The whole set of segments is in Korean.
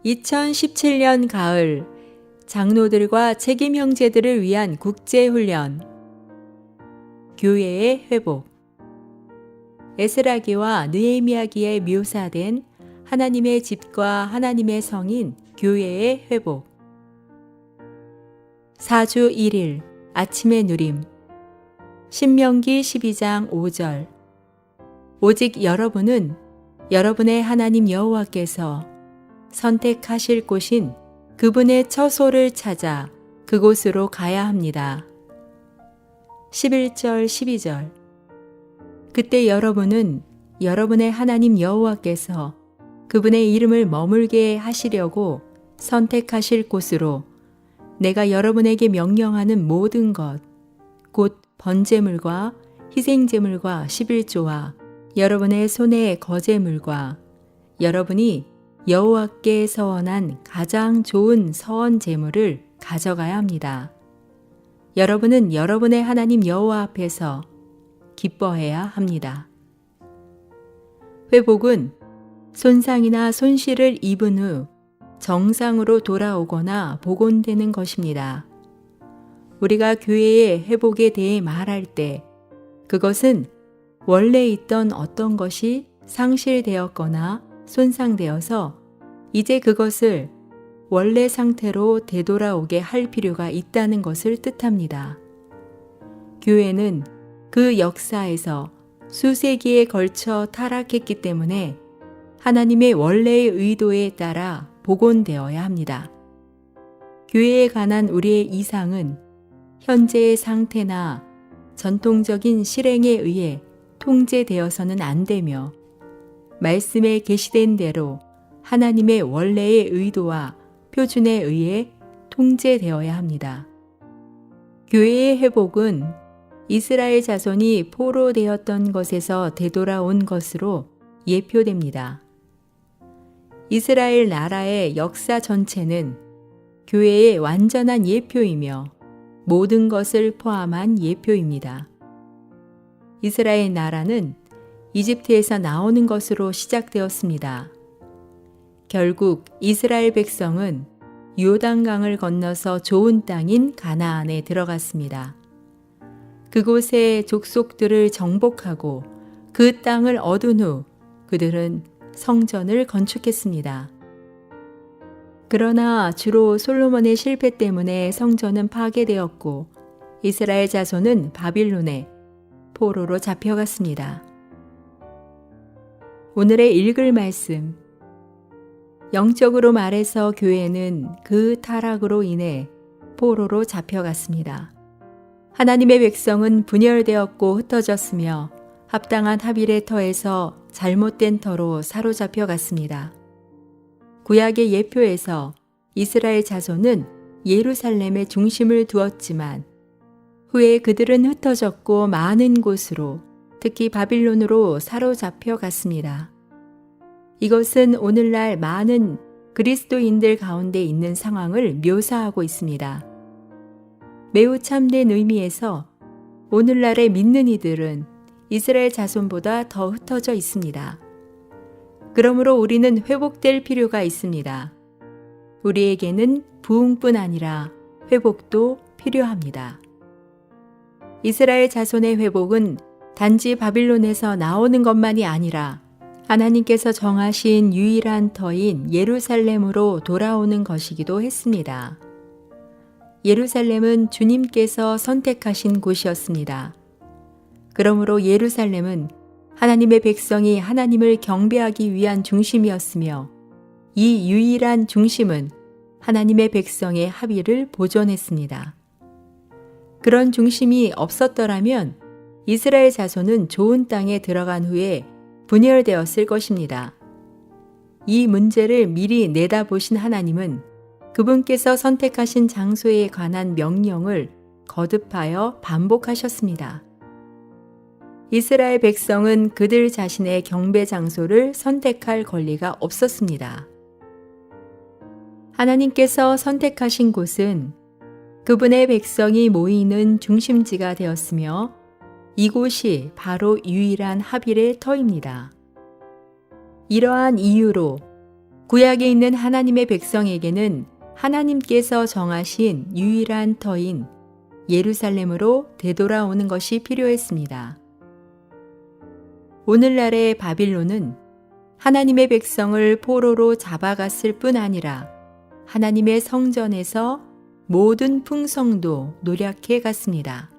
2017년 가을 장로들과 책임 형제들을 위한 국제훈련 교회의 회복 에스라기와 느헤미야기에 묘사된 하나님의 집과 하나님의 성인 교회의 회복 4주 1일 아침의 누림 신명기 12장 5절 오직 여러분은 여러분의 하나님 여호와께서 선택하실 곳인 그분의 처소를 찾아 그곳으로 가야 합니다. 11절 12절 그때 여러분은 여러분의 하나님 여호와께서 그분의 이름을 머물게 하시려고 선택하실 곳으로 내가 여러분에게 명령하는 모든 것, 곧 번제물과 희생제물과 11조와 여러분의 손의 거제물과 여러분이 여호와께 서원한 가장 좋은 서원 제물을 가져가야 합니다. 여러분은 여러분의 하나님 여호와 앞에서 기뻐해야 합니다. 회복은 손상이나 손실을 입은 후 정상으로 돌아오거나 복원되는 것입니다. 우리가 교회의 회복에 대해 말할 때 그것은 원래 있던 어떤 것이 상실되었거나 손상되어서 이제 그것을 원래 상태로 되돌아오게 할 필요가 있다는 것을 뜻합니다. 교회는 그 역사에서 수세기에 걸쳐 타락했기 때문에 하나님의 원래의 의도에 따라 복원되어야 합니다. 교회에 관한 우리의 이상은 현재의 상태나 전통적인 실행에 의해 통제되어서는 안 되며 말씀에 계시된 대로 하나님의 원래의 의도와 표준에 의해 통제되어야 합니다. 교회의 회복은 이스라엘 자손이 포로되었던 것에서 되돌아온 것으로 예표됩니다. 이스라엘 나라의 역사 전체는 교회의 완전한 예표이며 모든 것을 포함한 예표입니다. 이스라엘 나라는 이집트에서 나오는 것으로 시작되었습니다. 결국 이스라엘 백성은 요단강을 건너서 좋은 땅인 가나안에 들어갔습니다. 그곳의 족속들을 정복하고 그 땅을 얻은 후 그들은 성전을 건축했습니다. 그러나 주로 솔로몬의 실패 때문에 성전은 파괴되었고 이스라엘 자손은 바빌론에 포로로 잡혀갔습니다. 오늘의 읽을 말씀 영적으로 말해서 교회는 그 타락으로 인해 포로로 잡혀갔습니다. 하나님의 백성은 분열되었고 흩어졌으며 합당한 하빌의 터에서 잘못된 터로 사로잡혀 갔습니다. 구약의 예표에서 이스라엘 자손은 예루살렘에 중심을 두었지만 후에 그들은 흩어졌고 많은 곳으로 특히 바빌론으로 사로잡혀 갔습니다. 이것은 오늘날 많은 그리스도인들 가운데 있는 상황을 묘사하고 있습니다. 매우 참된 의미에서 오늘날의 믿는 이들은 이스라엘 자손보다 더 흩어져 있습니다. 그러므로 우리는 회복될 필요가 있습니다. 우리에게는 부흥뿐 아니라 회복도 필요합니다. 이스라엘 자손의 회복은 단지 바빌론에서 나오는 것만이 아니라 하나님께서 정하신 유일한 터인 예루살렘으로 돌아오는 것이기도 했습니다. 예루살렘은 주님께서 선택하신 곳이었습니다. 그러므로 예루살렘은 하나님의 백성이 하나님을 경배하기 위한 중심이었으며 이 유일한 중심은 하나님의 백성의 합의를 보존했습니다. 그런 중심이 없었더라면 이스라엘 자손은 좋은 땅에 들어간 후에 분열되었을 것입니다. 이 문제를 미리 내다보신 하나님은 그분께서 선택하신 장소에 관한 명령을 거듭하여 반복하셨습니다. 이스라엘 백성은 그들 자신의 경배 장소를 선택할 권리가 없었습니다. 하나님께서 선택하신 곳은 그분의 백성이 모이는 중심지가 되었으며 이곳이 바로 유일한 하빌의 터입니다. 이러한 이유로 구약에 있는 하나님의 백성에게는 하나님께서 정하신 유일한 터인 예루살렘으로 되돌아오는 것이 필요했습니다. 오늘날의 바빌론은 하나님의 백성을 포로로 잡아갔을 뿐 아니라 하나님의 성전에서 모든 풍성도 노략해 갔습니다.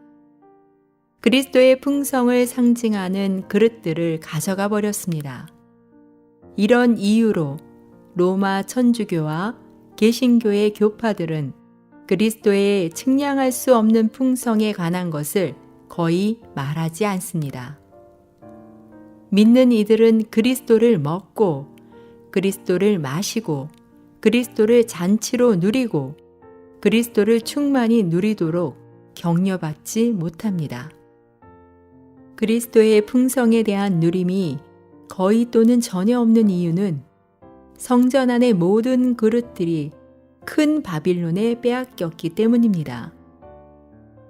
그리스도의 풍성을 상징하는 그릇들을 가져가 버렸습니다. 이런 이유로 로마 천주교와 개신교의 교파들은 그리스도의 측량할 수 없는 풍성에 관한 것을 거의 말하지 않습니다. 믿는 이들은 그리스도를 먹고 그리스도를 마시고 그리스도를 잔치로 누리고 그리스도를 충만히 누리도록 격려받지 못합니다. 그리스도의 풍성에 대한 누림이 거의 또는 전혀 없는 이유는 성전 안의 모든 그릇들이 큰 바빌론에 빼앗겼기 때문입니다.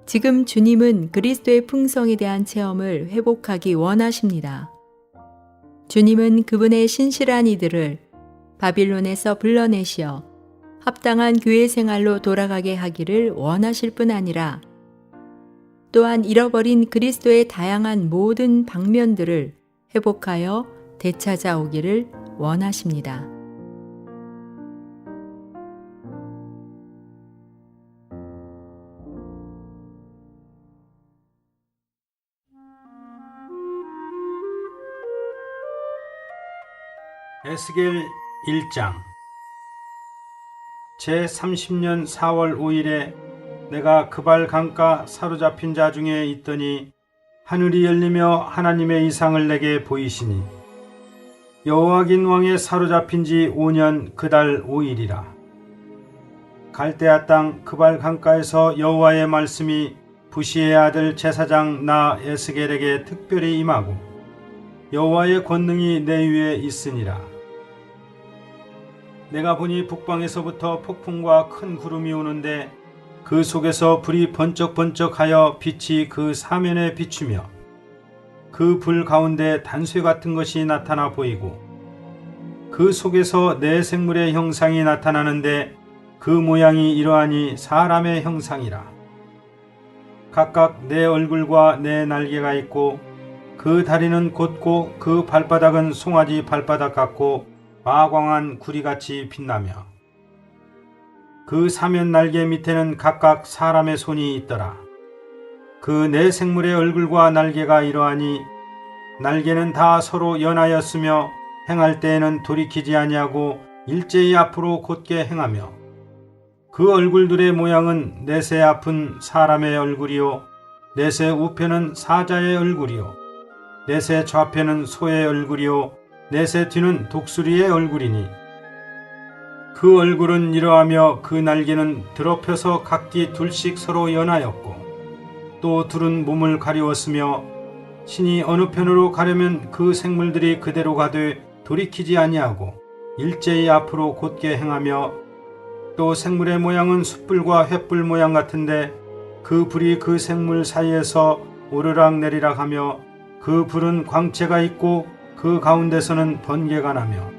지금 주님은 그리스도의 풍성에 대한 체험을 회복하기 원하십니다. 주님은 그분의 신실한 이들을 바빌론에서 불러내시어 합당한 교회 생활로 돌아가게 하기를 원하실 뿐 아니라 또한 잃어버린 그리스도의 다양한 모든 방면들을 회복하여 되찾아오기를 원하십니다. 에스겔 1장 제30년 4월 5일에 내가 그발 강가 사로잡힌 자 중에 있더니 하늘이 열리며 하나님의 이상을 내게 보이시니 여호와긴 왕의 사로잡힌 지 5년 그달 5일이라. 갈대아 땅 그발 강가에서 여호와의 말씀이 부시의 아들 제사장 나 에스겔에게 특별히 임하고 여호와의 권능이 내 위에 있으니라. 내가 보니 북방에서부터 폭풍과 큰 구름이 오는데 그 속에서 불이 번쩍번쩍하여 빛이 그 사면에 비추며 그 불 가운데 단쇠 같은 것이 나타나 보이고 그 속에서 네 생물의 형상이 나타나는데 그 모양이 이러하니 사람의 형상이라. 각각 네 얼굴과 네 날개가 있고 그 다리는 곧고 그 발바닥은 송아지 발바닥 같고 마광한 구리같이 빛나며 그 사면 날개 밑에는 각각 사람의 손이 있더라. 그 네 생물의 얼굴과 날개가 이러하니 날개는 다 서로 연하였으며 행할 때에는 돌이키지 아니하고 일제히 앞으로 곧게 행하며 그 얼굴들의 모양은 넷의 앞은 사람의 얼굴이요 넷의 우편은 사자의 얼굴이요 넷의 좌편은 소의 얼굴이요 넷의 뒤는 독수리의 얼굴이니 그 얼굴은 이러하며 그 날개는 드럽혀서 각기 둘씩 서로 연하였고 또 둘은 몸을 가리웠으며 신이 어느 편으로 가려면 그 생물들이 그대로 가되 돌이키지 아니하고 일제히 앞으로 곧게 행하며 또 생물의 모양은 숯불과 횃불 모양 같은데 그 불이 그 생물 사이에서 오르락 내리락 하며 그 불은 광채가 있고 그 가운데서는 번개가 나며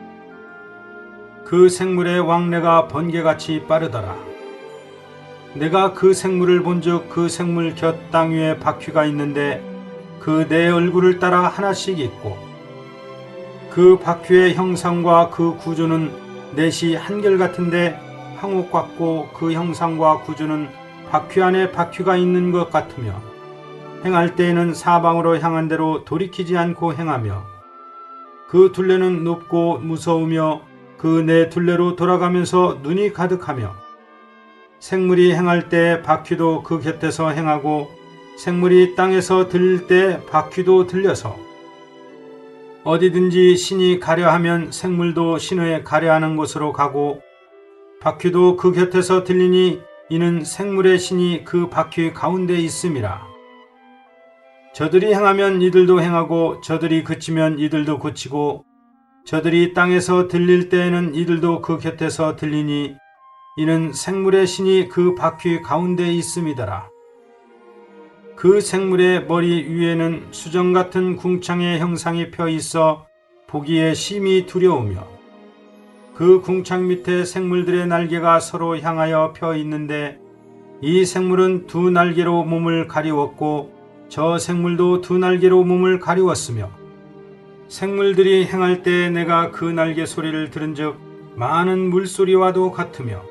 그 생물의 왕래가 번개같이 빠르더라. 내가 그 생물을 본즉 그 생물 곁 땅 위에 바퀴가 있는데 그 네 얼굴을 따라 하나씩 있고 그 바퀴의 형상과 그 구조는 넷이 한결같은데 황옥 같고 그 형상과 구조는 바퀴 안에 바퀴가 있는 것 같으며 행할 때에는 사방으로 향한 대로 돌이키지 않고 행하며 그 둘레는 높고 무서우며 그 네 둘레로 돌아가면서 눈이 가득하며 생물이 행할 때 바퀴도 그 곁에서 행하고 생물이 땅에서 들릴 때 바퀴도 들려서 어디든지 신이 가려하면 생물도 신의 가려하는 곳으로 가고 바퀴도 그 곁에서 들리니 이는 생물의 신이 그 바퀴 가운데 있음이라. 저들이 행하면 이들도 행하고 저들이 그치면 이들도 그치고 저들이 땅에서 들릴 때에는 이들도 그 곁에서 들리니 이는 생물의 신이 그 바퀴 가운데 있음이더라. 그 생물의 머리 위에는 수정 같은 궁창의 형상이 펴 있어 보기에 심히 두려우며 그 궁창 밑에 생물들의 날개가 서로 향하여 펴 있는데 이 생물은 두 날개로 몸을 가리웠고 저 생물도 두 날개로 몸을 가리웠으며 생물들이 행할 때 내가 그 날개 소리를 들은즉 많은 물소리와도 같으며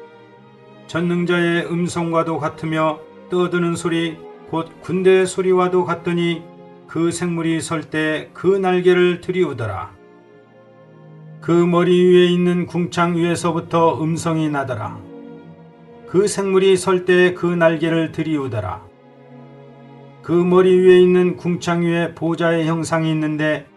전능자의 음성과도 같으며 떠드는 소리 곧 군대의 소리와도 같더니 그 생물이 설 때 그 날개를 들이우더라. 그 머리 위에 있는 궁창 위에서부터 음성이 나더라. 그 생물이 설 때 그 날개를 들이우더라. 그 머리 위에 있는 궁창 위에 보좌의 형상이 있는데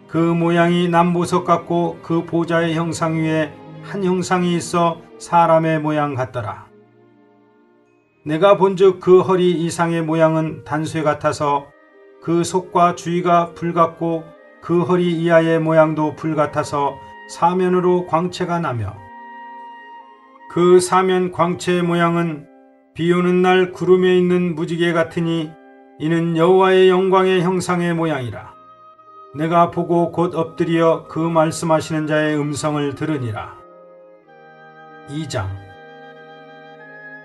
그 모양이 남보석 같고 그 보좌의 형상 위에 한 형상이 있어 사람의 모양 같더라. 내가 본즉 그 허리 이상의 모양은 단쇠 같아서 그 속과 주위가 불 같고 그 허리 이하의 모양도 불 같아서 사면으로 광채가 나며 그 사면 광채의 모양은 비오는 날 구름에 있는 무지개 같으니 이는 여호와의 영광의 형상의 모양이라. 내가 보고 곧 엎드려 그 말씀하시는 자의 음성을 들으니라. 2장.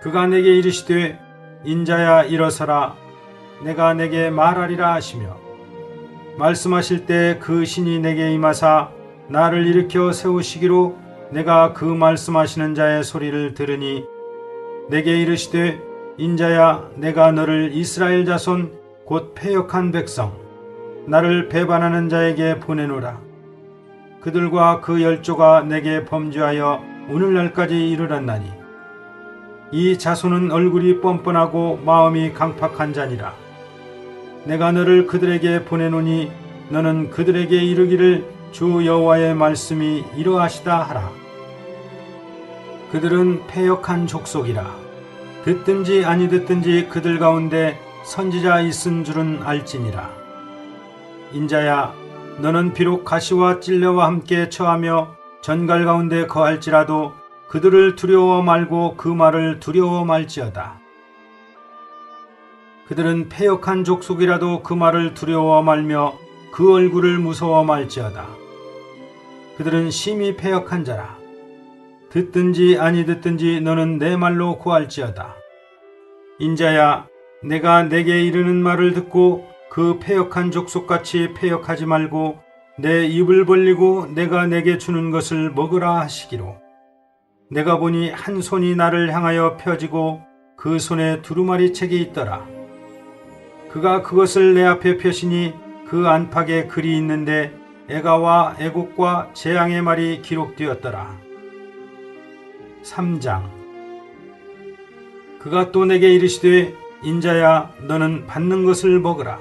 그가 내게 이르시되 인자야 일어서라 내가 내게 말하리라 하시며 말씀하실 때 그 신이 내게 임하사 나를 일으켜 세우시기로 내가 그 말씀하시는 자의 소리를 들으니 내게 이르시되 인자야 내가 너를 이스라엘 자손 곧 패역한 백성 나를 배반하는 자에게 보내노라. 그들과 그 열조가 내게 범죄하여 오늘날까지 이르렀나니 이 자손은 얼굴이 뻔뻔하고 마음이 강팍한 자니라. 내가 너를 그들에게 보내노니 너는 그들에게 이르기를 주 여호와의 말씀이 이러하시다 하라. 그들은 패역한 족속이라. 듣든지 아니 듣든지 그들 가운데 선지자 있은 줄은 알지니라. 인자야 너는 비록 가시와 찔레와 함께 처하며 전갈 가운데 거할지라도 그들을 두려워 말고 그 말을 두려워 말지어다. 그들은 패역한 족속이라도 그 말을 두려워 말며 그 얼굴을 무서워 말지어다. 그들은 심히 패역한 자라. 듣든지 아니 듣든지 너는 내 말로 고할지어다. 인자야 내가 내게 이르는 말을 듣고 그 패역한 족속같이 패역하지 말고 내 입을 벌리고 내가 내게 주는 것을 먹으라 하시기로. 내가 보니 한 손이 나를 향하여 펴지고 그 손에 두루마리 책이 있더라. 그가 그것을 내 앞에 펴시니 그 안팎에 글이 있는데 애가와 애곡과 재앙의 말이 기록되었더라. 3장. 그가 또 내게 이르시되 인자야 너는 받는 것을 먹으라.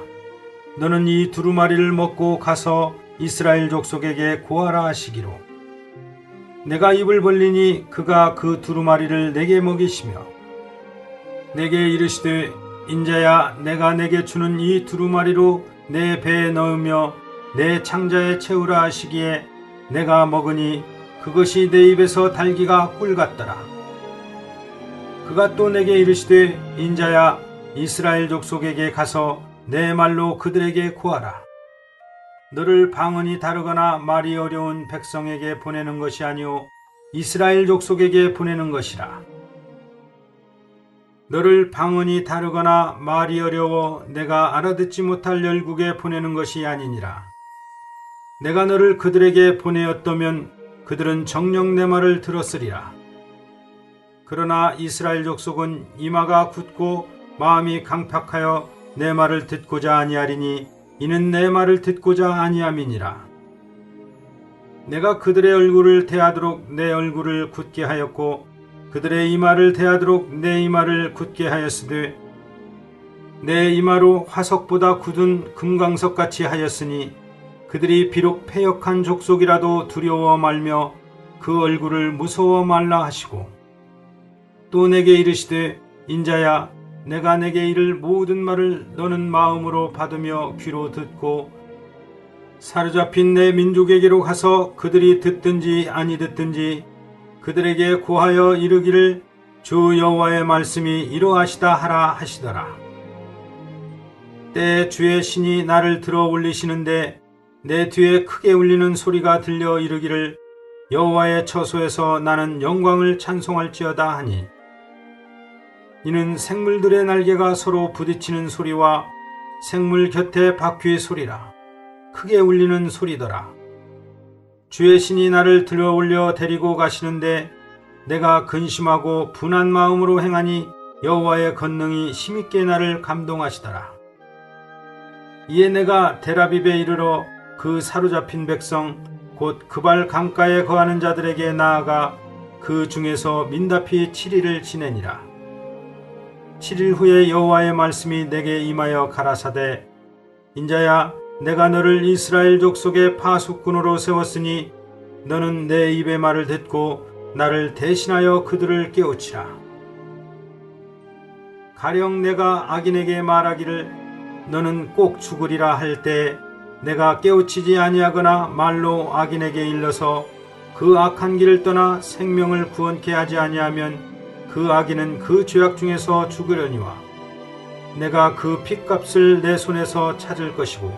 너는 이 두루마리를 먹고 가서 이스라엘 족속에게 고하라 하시기로. 내가 입을 벌리니 그가 그 두루마리를 내게 먹이시며 내게 이르시되 인자야 내가 내게 주는 이 두루마리로 내 배에 넣으며 내 창자에 채우라 하시기에 내가 먹으니 그것이 내 입에서 달기가 꿀 같더라. 그가 또 내게 이르시되 인자야 이스라엘 족속에게 가서 내 말로 그들에게 고하라. 너를 방언이 다르거나 말이 어려운 백성에게 보내는 것이 아니오 이스라엘 족속에게 보내는 것이라. 너를 방언이 다르거나 말이 어려워 내가 알아듣지 못할 열국에 보내는 것이 아니니라. 내가 너를 그들에게 보내었다면 그들은 정녕 내 말을 들었으리라. 그러나 이스라엘 족속은 이마가 굳고 마음이 강팍하여 내 말을 듣고자 아니하리니 이는 내 말을 듣고자 아니함이니라. 내가 그들의 얼굴을 대하도록 내 얼굴을 굳게 하였고 그들의 이마를 대하도록 내 이마를 굳게 하였으되 내 이마로 화석보다 굳은 금강석같이 하였으니 그들이 비록 패역한 족속이라도 두려워 말며 그 얼굴을 무서워 말라 하시고 또 내게 이르시되 인자야 내가 내게 이를 모든 말을 너는 마음으로 받으며 귀로 듣고 사로잡힌 내 민족에게로 가서 그들이 듣든지 아니 듣든지 그들에게 고하여 이르기를 주 여호와의 말씀이 이러하시다 하라 하시더라. 때에 주의 신이 나를 들어 올리시는데 내 뒤에 크게 울리는 소리가 들려 이르기를 여호와의 처소에서 나는 영광을 찬송할지어다 하니 이는 생물들의 날개가 서로 부딪히는 소리와 생물 곁에 바퀴의 소리라. 크게 울리는 소리더라. 주의 신이 나를 들어올려 데리고 가시는데 내가 근심하고 분한 마음으로 행하니 여호와의 권능이 힘있게 나를 감동하시더라. 이에 내가 데라빕에 이르러 그 사로잡힌 백성 곧 그발 강가에 거하는 자들에게 나아가 그 중에서 민다피 7일을 지내니라. 7일 후에 여호와의 말씀이 내게 임하여 가라사대 인자야 내가 너를 이스라엘 족속의 파수꾼으로 세웠으니 너는 내 입의 말을 듣고 나를 대신하여 그들을 깨우치라. 가령 내가 악인에게 말하기를 너는 꼭 죽으리라 할 때 내가 깨우치지 아니하거나 말로 악인에게 일러서 그 악한 길을 떠나 생명을 구원케 하지 아니하면 그 악인은 그 죄악 중에서 죽으려니와 내가 그 핏값을 내 손에서 찾을 것이고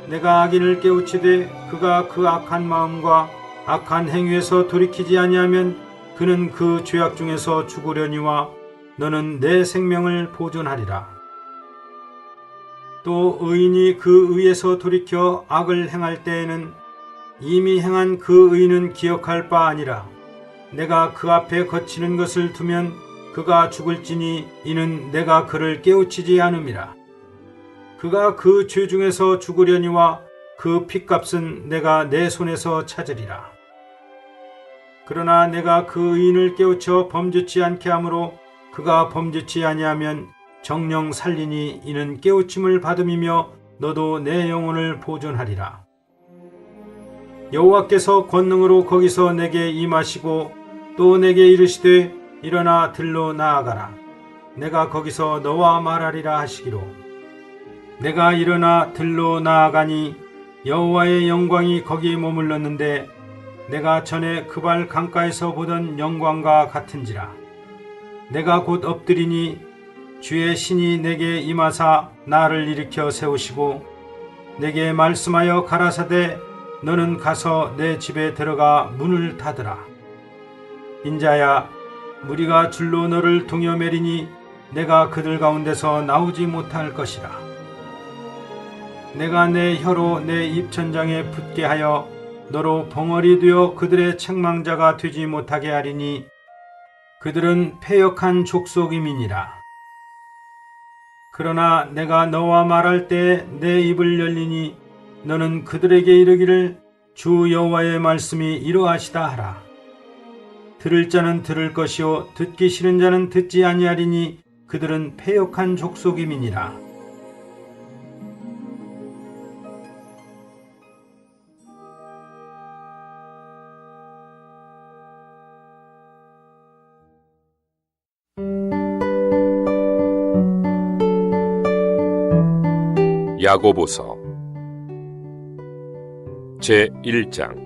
내가 악인을 깨우치되 그가 그 악한 마음과 악한 행위에서 돌이키지 아니하면 그는 그 죄악 중에서 죽으려니와 너는 내 생명을 보존하리라. 또 의인이 그 의에서 돌이켜 악을 행할 때에는 이미 행한 그 의는 기억할 바 아니라 내가 그 앞에 거치는 것을 두면 그가 죽을지니 이는 내가 그를 깨우치지 않음이라. 그가 그 죄 중에서 죽으려니와 그 핏값은 내가 내 손에서 찾으리라. 그러나 내가 그 의인을 깨우쳐 범죄치 않게 하므로 그가 범죄치 아니하면 정령 살리니 이는 깨우침을 받음이며 너도 내 영혼을 보존하리라. 여호와께서 권능으로 거기서 내게 임하시고 또 내게 이르시되 일어나 들로 나아가라. 내가 거기서 너와 말하리라 하시기로 내가 일어나 들로 나아가니 여호와의 영광이 거기 머물렀는데 내가 전에 그발 강가에서 보던 영광과 같은지라. 내가 곧 엎드리니 주의 신이 내게 임하사 나를 일으켜 세우시고 내게 말씀하여 가라사대 너는 가서 내 집에 들어가 문을 닫으라. 인자야 무리가 줄로 너를 동여매리니 내가 그들 가운데서 나오지 못할 것이라. 내가 내 혀로 내 입천장에 붙게 하여 너로 벙어리 되어 그들의 책망자가 되지 못하게 하리니 그들은 패역한 족속임이니라. 그러나 내가 너와 말할 때 내 입을 열리니 너는 그들에게 이르기를 주 여호와의 말씀이 이러하시다 하라. 들을 자는 들을 것이요 듣기 싫은 자는 듣지 아니하리니 그들은 패역한 족속임이니라. 야고보서 제1장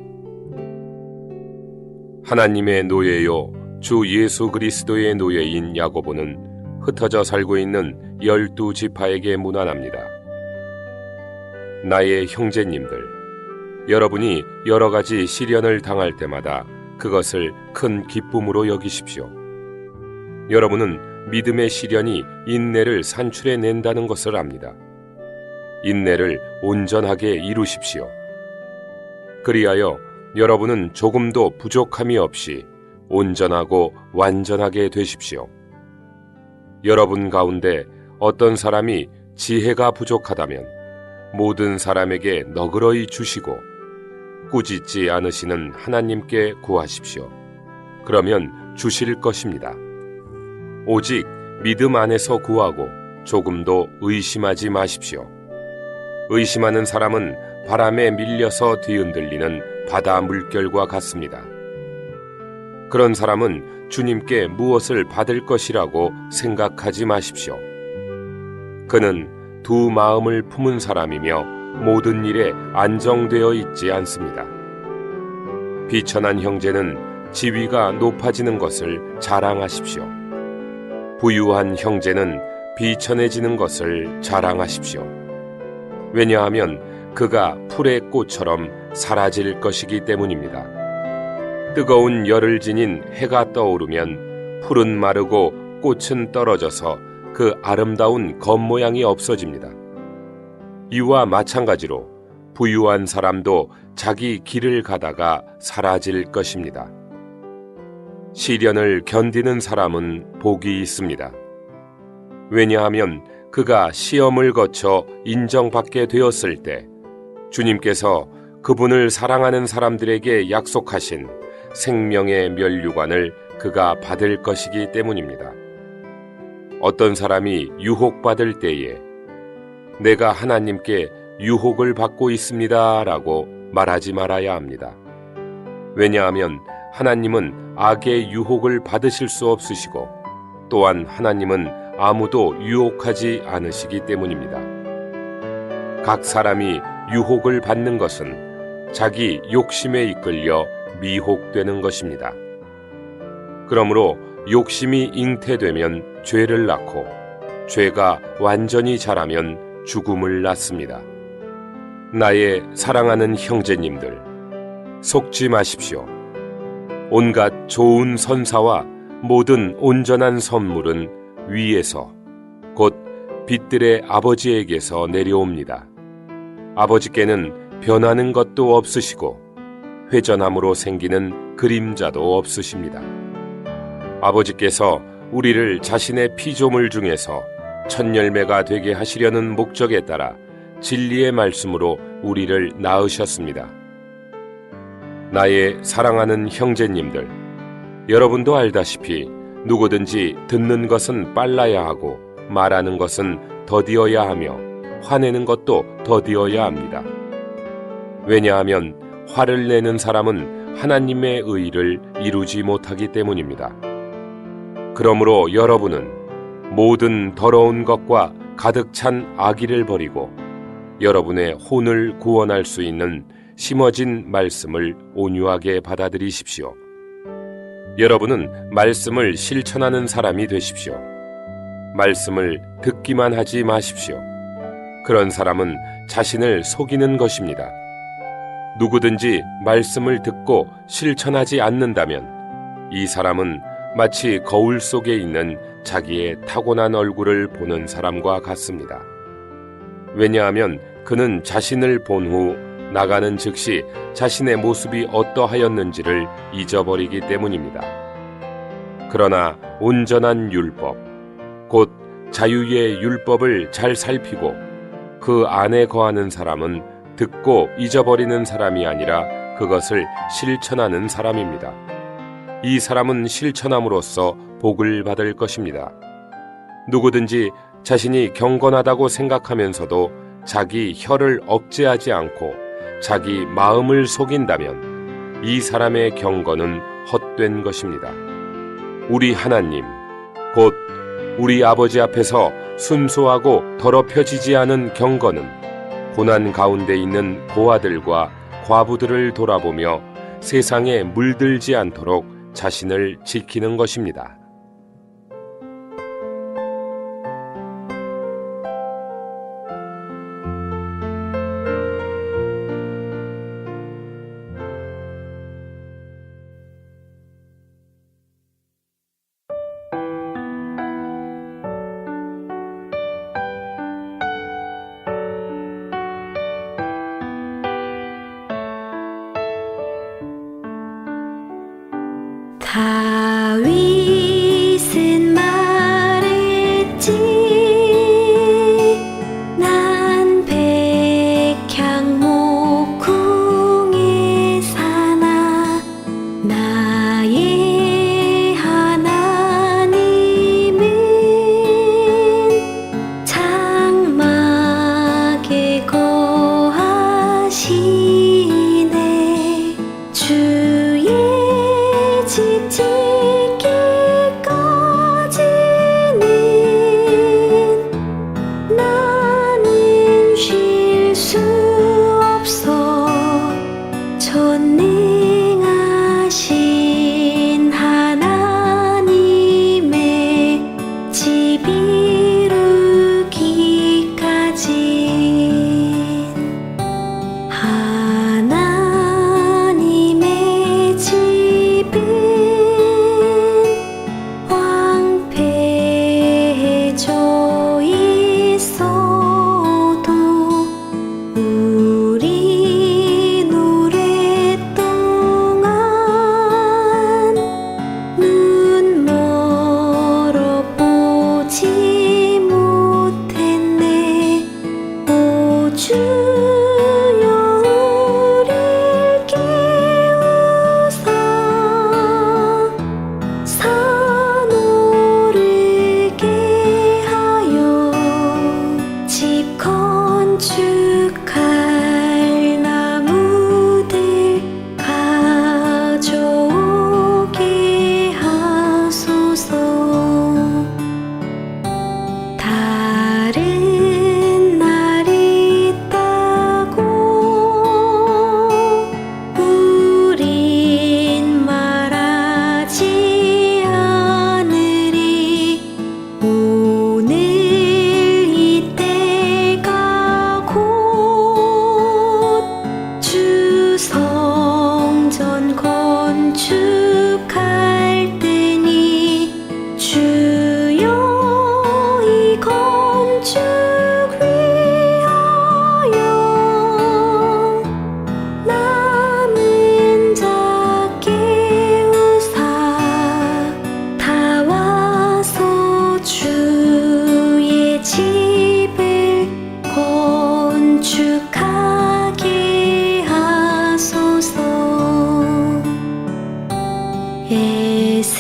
하나님의 노예요 주 예수 그리스도의 노예인 야고보는 흩어져 살고 있는 12지파에게 문안합니다. 나의 형제님들, 여러분이 여러 가지 시련을 당할 때마다 그것을 큰 기쁨으로 여기십시오. 여러분은 믿음의 시련이 인내를 산출해낸다는 것을 압니다. 인내를 온전하게 이루십시오. 그리하여 여러분은 조금도 부족함이 없이 온전하고 완전하게 되십시오. 여러분 가운데 어떤 사람이 지혜가 부족하다면 모든 사람에게 너그러이 주시고 꾸짖지 않으시는 하나님께 구하십시오. 그러면 주실 것입니다. 오직 믿음 안에서 구하고 조금도 의심하지 마십시오. 의심하는 사람은 바람에 밀려서 뒤흔들리는 바다 물결과 같습니다. 그런 사람은 주님께 무엇을 받을 것이라고 생각하지 마십시오. 그는 두 마음을 품은 사람이며 모든 일에 안정되어 있지 않습니다. 비천한 형제는 지위가 높아지는 것을 자랑하십시오. 부유한 형제는 비천해지는 것을 자랑하십시오. 왜냐하면 그가 풀의 꽃처럼 사라질 것이기 때문입니다. 뜨거운 열을 지닌 해가 떠오르면 풀은 마르고 꽃은 떨어져서 그 아름다운 겉모양이 없어집니다. 이와 마찬가지로 부유한 사람도 자기 길을 가다가 사라질 것입니다. 시련을 견디는 사람은 복이 있습니다. 왜냐하면 그가 시험을 거쳐 인정받게 되었을 때 주님께서 그분을 사랑하는 사람들에게 약속하신 생명의 면류관을 그가 받을 것이기 때문입니다. 어떤 사람이 유혹받을 때에 내가 하나님께 유혹을 받고 있습니다 라고 말하지 말아야 합니다. 왜냐하면 하나님은 악의 유혹을 받으실 수 없으시고 또한 하나님은 아무도 유혹하지 않으시기 때문입니다. 각 사람이 유혹을 받는 것은 자기 욕심에 이끌려 미혹되는 것입니다. 그러므로 욕심이 잉태되면 죄를 낳고 죄가 완전히 자라면 죽음을 낳습니다. 나의 사랑하는 형제님들, 속지 마십시오. 온갖 좋은 선사와 모든 온전한 선물은 위에서 곧 빛들의 아버지에게서 내려옵니다. 아버지께는 변하는 것도 없으시고 회전함으로 생기는 그림자도 없으십니다. 아버지께서 우리를 자신의 피조물 중에서 첫 열매가 되게 하시려는 목적에 따라 진리의 말씀으로 우리를 낳으셨습니다. 나의 사랑하는 형제님들, 여러분도 알다시피 누구든지 듣는 것은 빨라야 하고 말하는 것은 더디어야 하며 화내는 것도 더디어야 합니다. 왜냐하면 화를 내는 사람은 하나님의 의를 이루지 못하기 때문입니다. 그러므로 여러분은 모든 더러운 것과 가득 찬 악의를 버리고 여러분의 혼을 구원할 수 있는 심어진 말씀을 온유하게 받아들이십시오. 여러분은 말씀을 실천하는 사람이 되십시오. 말씀을 듣기만 하지 마십시오. 그런 사람은 자신을 속이는 것입니다. 누구든지 말씀을 듣고 실천하지 않는다면 이 사람은 마치 거울 속에 있는 자기의 타고난 얼굴을 보는 사람과 같습니다. 왜냐하면 그는 자신을 본 후 나가는 즉시 자신의 모습이 어떠하였는지를 잊어버리기 때문입니다. 그러나 온전한 율법, 곧 자유의 율법을 잘 살피고 그 안에 거하는 사람은 듣고 잊어버리는 사람이 아니라 그것을 실천하는 사람입니다. 이 사람은 실천함으로써 복을 받을 것입니다. 누구든지 자신이 경건하다고 생각하면서도 자기 혀를 억제하지 않고 자기 마음을 속인다면 이 사람의 경건은 헛된 것입니다. 우리 하나님, 곧 우리 아버지 앞에서 순수하고 더럽혀지지 않은 경건은 고난 가운데 있는 고아들과 과부들을 돌아보며 세상에 물들지 않도록 자신을 지키는 것입니다. 다윗은 말했지 난 백향 목궁에 사나 나의 하나님은 장막에 거하시네 주의 집 짓기까지는 나는 쉴 수 없어 전능하신 하나님의 집 이루기까지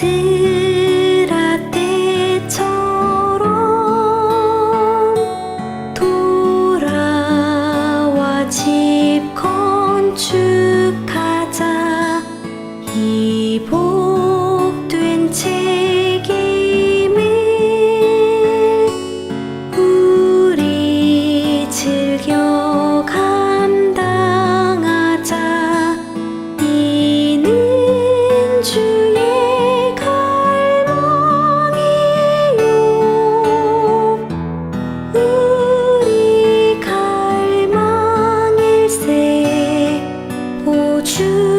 에스라 때처럼 돌아와 집 건축하자. 이 복된 책임을 우리 즐겨 감당하자. 이는 주의 갈망이요 우리 갈망일세. 오 주